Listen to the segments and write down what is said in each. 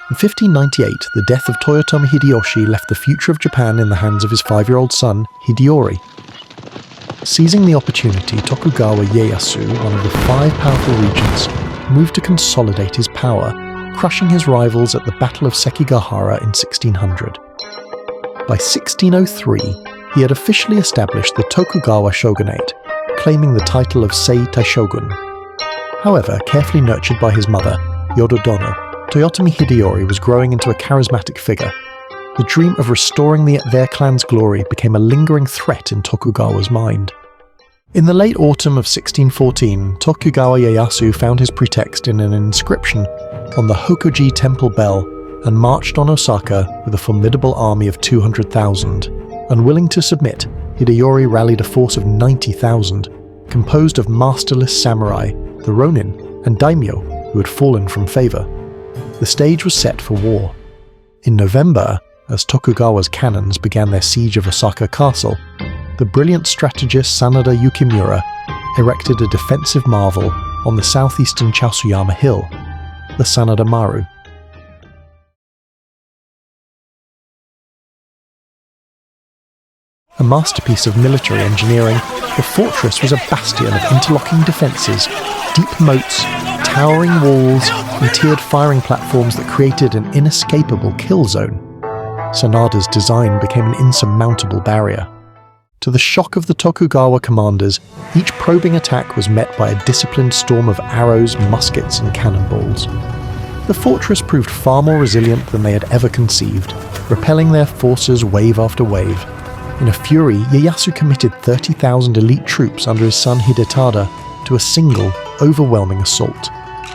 In 1598, the death of Toyotomi Hideyoshi left the future of Japan in the hands of his 5-year-old son, Hideyori. Seizing the opportunity, Tokugawa Ieyasu, one of the 5 powerful regents, moved to consolidate his power, crushing his rivals at the Battle of Sekigahara in 1600. By 1603, he had officially established the Tokugawa Shogunate, claiming the title of Seitei Shogun. However, carefully nurtured by his mother, Yododono, Toyotomi Hideyori was growing into a charismatic figure. The dream of restoring their clan's glory became a lingering threat in Tokugawa's mind. In the late autumn of 1614, Tokugawa Ieyasu found his pretext in an inscription on the Hokoji temple bell and marched on Osaka with a formidable army of 200,000. Unwilling to submit, Hideyori rallied a force of 90,000, composed of masterless samurai, the ronin, and daimyo who had fallen from favour. The stage was set for war. In November, as Tokugawa's cannons began their siege of Osaka Castle, the brilliant strategist Sanada Yukimura erected a defensive marvel on the southeastern Chaosuyama Hill, the Sanada Maru. A masterpiece of military engineering, the fortress was a bastion of interlocking defences, deep moats, towering walls, and tiered firing platforms that created an inescapable kill zone. Sanada's design became an insurmountable barrier. To the shock of the Tokugawa commanders, each probing attack was met by a disciplined storm of arrows, muskets, and cannonballs. The fortress proved far more resilient than they had ever conceived, repelling their forces wave after wave. In a fury, Ieyasu committed 30,000 elite troops under his son Hidetada to a single, overwhelming assault.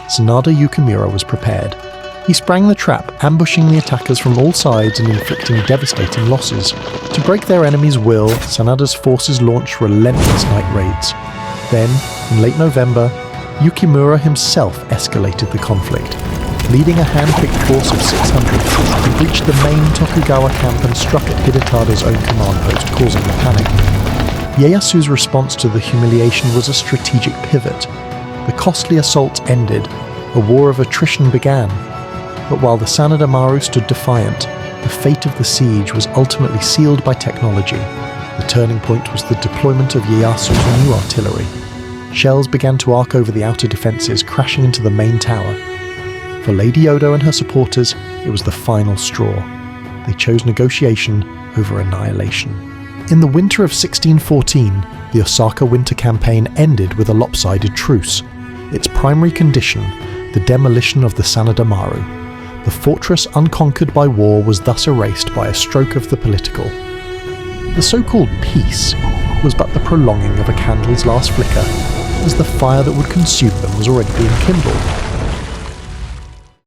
Sanada Yukimura was prepared. He sprang the trap, ambushing the attackers from all sides and inflicting devastating losses. To break their enemies' will, Sanada's forces launched relentless night raids. Then, in late November, Yukimura himself escalated the conflict. Leading a hand-picked force of 600, he breached the main Tokugawa camp and struck at Hidetada's own command post, causing the panic. Ieyasu's response to the humiliation was a strategic pivot. The costly assault ended, a war of attrition began. But while the Sanada Maru stood defiant, the fate of the siege was ultimately sealed by technology. The turning point was the deployment of Ieyasu's new artillery. Shells began to arc over the outer defences, crashing into the main tower. For Lady Odo and her supporters, it was the final straw. They chose negotiation over annihilation. In the winter of 1614, the Osaka winter campaign ended with a lopsided truce. Its primary condition, the demolition of the Sanada Maru. The fortress unconquered by war was thus erased by a stroke of the political. The so-called peace was but the prolonging of a candle's last flicker, as the fire that would consume them was already being kindled.